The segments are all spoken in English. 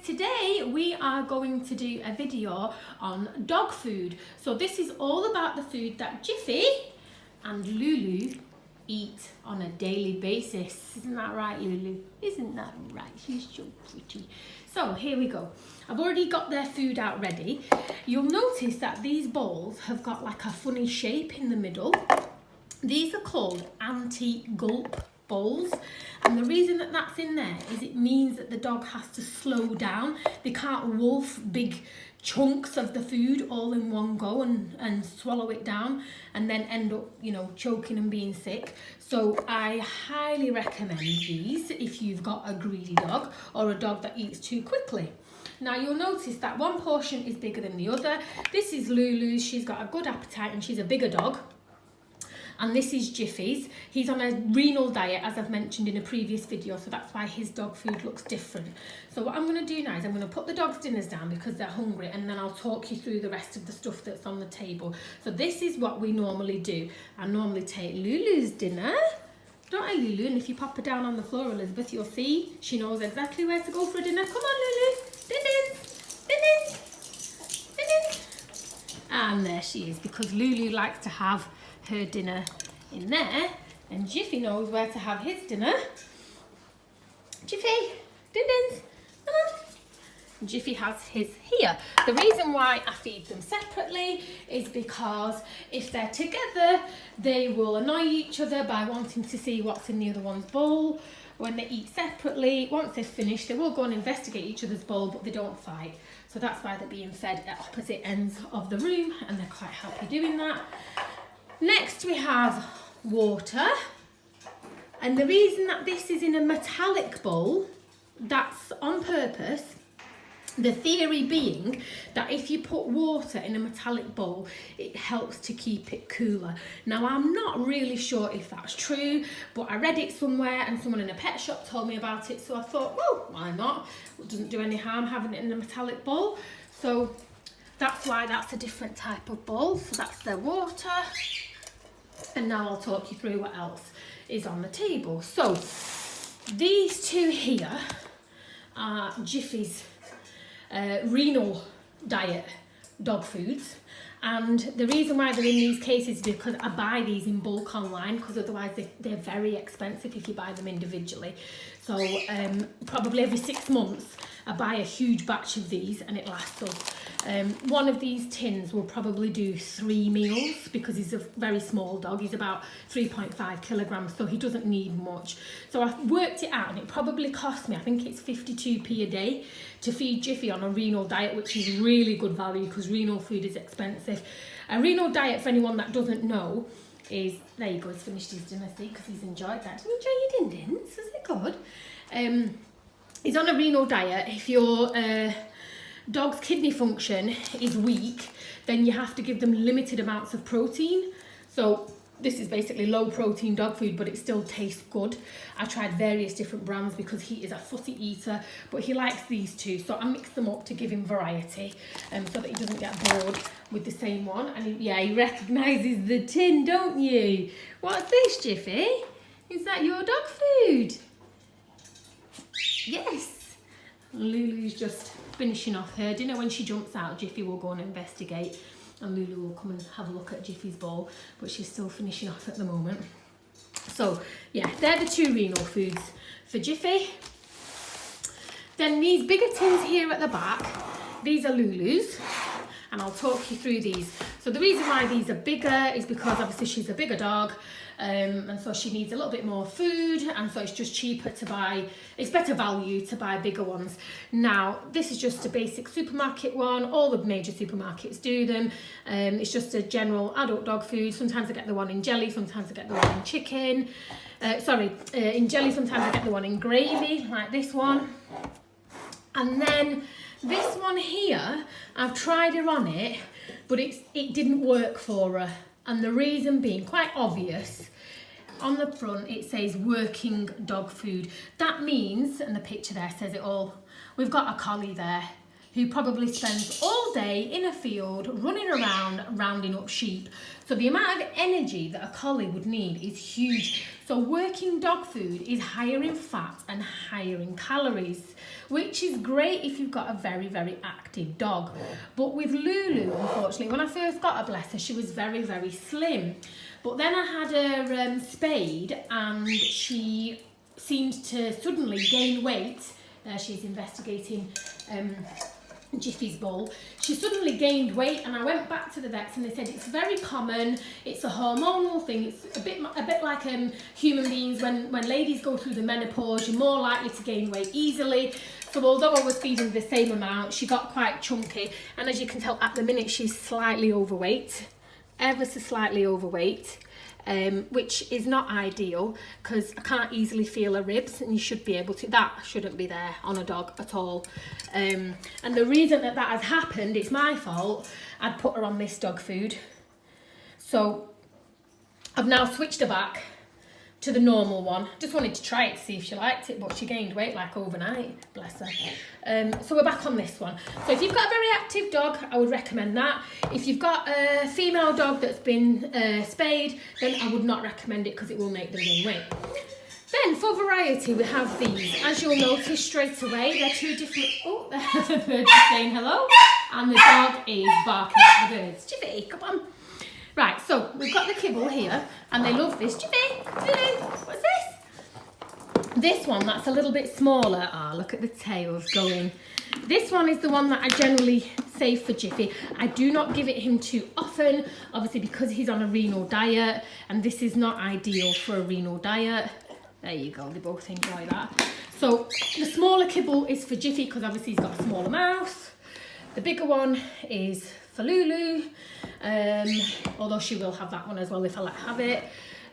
Today we are going to do a video on dog food. So this is all about the food that Jiffy and Lulu eat on a daily basis. Isn't that right, Lulu? Isn't that right? She's so pretty. So here we go. I've already got their food out ready. You'll notice that these bowls have got like a funny shape in the middle. These are called anti-gulp bowls, and the reason that that's in there is it means that the dog has to slow down. They can't wolf big chunks of the food all in one go and swallow it down and then end up, you know, choking and being sick. So I highly recommend these if you've got a greedy dog or a dog that eats too quickly. Now you'll notice that one portion is bigger than the other. This is Lulu's. She's got a good appetite and she's a bigger dog. And this is Jiffy's. He's on a renal diet, as I've mentioned in a previous video, so that's why his dog food looks different. So what I'm going to do now is I'm going to put the dogs' dinners down because they're hungry, and then I'll talk you through the rest of the stuff that's on the table. So this is what we normally do. I normally take Lulu's dinner. Don't I, Lulu? And if you pop her down on the floor, Elizabeth, you'll see she knows exactly where to go for a dinner. Come on, Lulu. Dinners. Dinners. Dinners. And there she is, because Lulu likes to have her dinner in there, and Jiffy knows where to have his dinner. Jiffy, din-dins, come on. Jiffy has his here. The reason why I feed them separately is because if they're together, they will annoy each other by wanting to see what's in the other one's bowl. When they eat separately, once they're finished, they will go and investigate each other's bowl, but they don't fight. So that's why they're being fed at opposite ends of the room, and they're quite happy doing that. Next we have water, and the reason that this is in a metallic bowl, that's on purpose. The theory being that if you put water in a metallic bowl, it helps to keep it cooler. Now I'm not really sure if that's true, but I read it somewhere and someone in a pet shop told me about it, so I thought, well, why not? It doesn't do any harm having it in a metallic bowl. So that's why that's a different type of bowl. So that's their water. And now I'll talk you through what else is on the table. So these two here are Jiffy's renal diet dog foods. And the reason why they're in these cases is because I buy these in bulk online, because otherwise they're very expensive if you buy them individually. So probably every 6 months I buy a huge batch of these and it lasts us. One of these tins will probably do 3 meals because he's a very small dog. He's about 3.5 kilograms, so he doesn't need much. So I've worked it out and it probably cost me, I think it's 52p a day to feed Jiffy on a renal diet, which is really good value because renal food is expensive. A renal diet, for anyone that doesn't know, is, there you go, he's finished his dinner, see, because he's enjoyed that. Did you enjoy your din-dins? Is it good? He's on a renal diet. If your dog's kidney function is weak, then you have to give them limited amounts of protein. So this is basically low protein dog food, but it still tastes good. I tried various different brands because he is a fussy eater, but he likes these two. So I mix them up to give him variety, so that he doesn't get bored with the same one. And he recognises the tin, don't you? What's this, Jiffy? Is that your dog food? Yes. Lulu's just finishing off her dinner. When she jumps out, Jiffy will go and investigate, and Lulu will come and have a look at Jiffy's bowl, but she's still finishing off at the moment. So yeah, they're the two renal foods for Jiffy. Then these bigger tins here at the back, these are Lulu's, and I'll talk you through these. So the reason why these are bigger is because obviously she's a bigger dog, and so she needs a little bit more food, and so it's just cheaper to buy, it's better value to buy bigger ones. Now this is just a basic supermarket one. All the major supermarkets do them. It's just a general adult dog food. Sometimes I get the one in jelly, sometimes I get the one in chicken, in jelly, sometimes I get the one in gravy, like this one. And then this one here, I've tried her on it, but it didn't work for her. And the reason being quite obvious. On the front it says working dog food. That means, and the picture there says it all, we've got a collie there who probably spends all day in a field running around rounding up sheep. So the amount of energy that a collie would need is huge. So working dog food is higher in fat and higher in calories, which is great if you've got a very, very active dog. But with Lulu, unfortunately, when I first got her, bless her, she was very, very slim. But then I had her spayed, and she seemed to suddenly gain weight. There she's investigating Jiffy's bowl. She suddenly gained weight, and I went back to the vets, and they said it's very common. It's a hormonal thing. It's a bit like human beings. When ladies go through the menopause, you're more likely to gain weight easily. So although I was feeding the same amount, she got quite chunky, and as you can tell at the minute she's slightly overweight, ever so slightly overweight. Which is not ideal because I can't easily feel her ribs, and you should be able to. That shouldn't be there on a dog at all. And the reason that has happened, it's my fault. I'd put her on this dog food. So I've now switched her back to the normal one. Just wanted to try it to see if she liked it, but she gained weight like overnight, bless her. So we're back on this one. So if you've got a very active dog, I would recommend that. If you've got a female dog that's been spayed, then I would not recommend it because it will make them gain weight. Then for variety, we have these. As you'll notice straight away, they're two different. Oh, the bird is saying hello, and the dog is barking at the birds. Jiffy, come on. Right, so we've got the kibble here, and they love this. Jiffy, Lulu, what's this? This one, that's a little bit smaller. Ah, look at the tails going. This one is the one that I generally save for Jiffy. I do not give it him too often, obviously because he's on a renal diet, and this is not ideal for a renal diet. There you go, they both enjoy that. So the smaller kibble is for Jiffy because obviously he's got a smaller mouth. The bigger one is for Lulu, although she will have that one as well if I let her have it.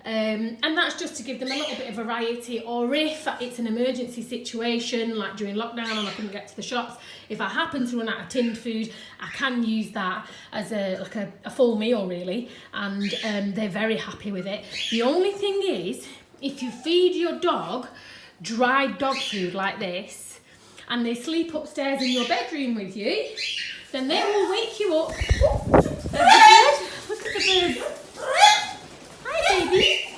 And that's just to give them a little bit of variety, or if it's an emergency situation like during lockdown and I couldn't get to the shops, if I happen to run out of tinned food, I can use that as a full meal really, and they're very happy with it. The only thing is, if you feed your dog dried dog food like this and they sleep upstairs in your bedroom with you, then they will wake you up. Oh, there's the bird. Look at the bird. Hi, baby.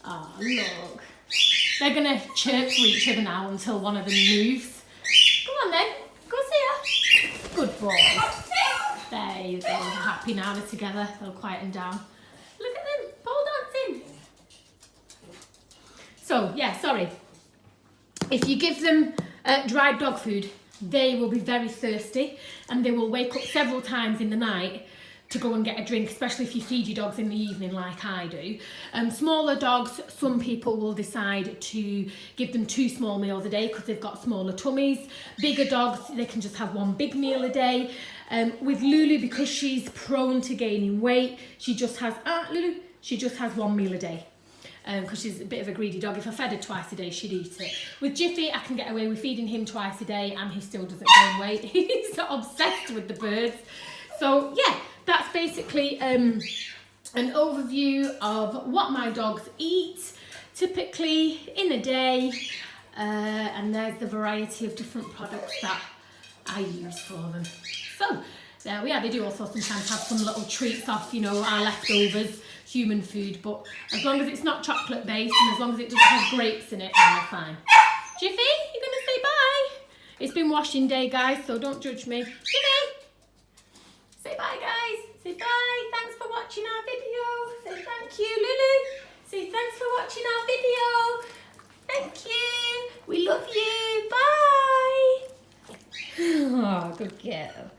Oh, look. They're going to chirp for each other now until one of them moves. Come on then. Go see her. Good boy. There you go. They're happy now. They're together. They'll quieten down. Look at them. Pole dancing. So, yeah, sorry. If you give them dried dog food, they will be very thirsty and they will wake up several times in the night to go and get a drink, especially if you feed your dogs in the evening like I do. Smaller dogs, some people will decide to give them 2 small meals a day because they've got smaller tummies. Bigger dogs, they can just have 1 big meal a day. With Lulu, because she's prone to gaining weight, she just has 1 meal a day. Because she's a bit of a greedy dog. If I fed her twice a day, she'd eat it. With Jiffy, I can get away with feeding him twice a day and he still doesn't gain weight. He's obsessed with the birds. So yeah, that's basically an overview of what my dogs eat typically in a day. And there's the variety of different products that I use for them. So there we are. They do also sometimes have some little treats off, you know, our leftovers, human food, but as long as it's not chocolate based and as long as it doesn't have grapes in it, then they're fine. Jiffy, you're going to say bye? It's been washing day, guys, so don't judge me. Jiffy! Say bye, guys. Say bye. Thanks for watching our video. Say thank you, Lulu. Say thanks for watching our video. Thank you. We love you. Bye. Oh, good girl.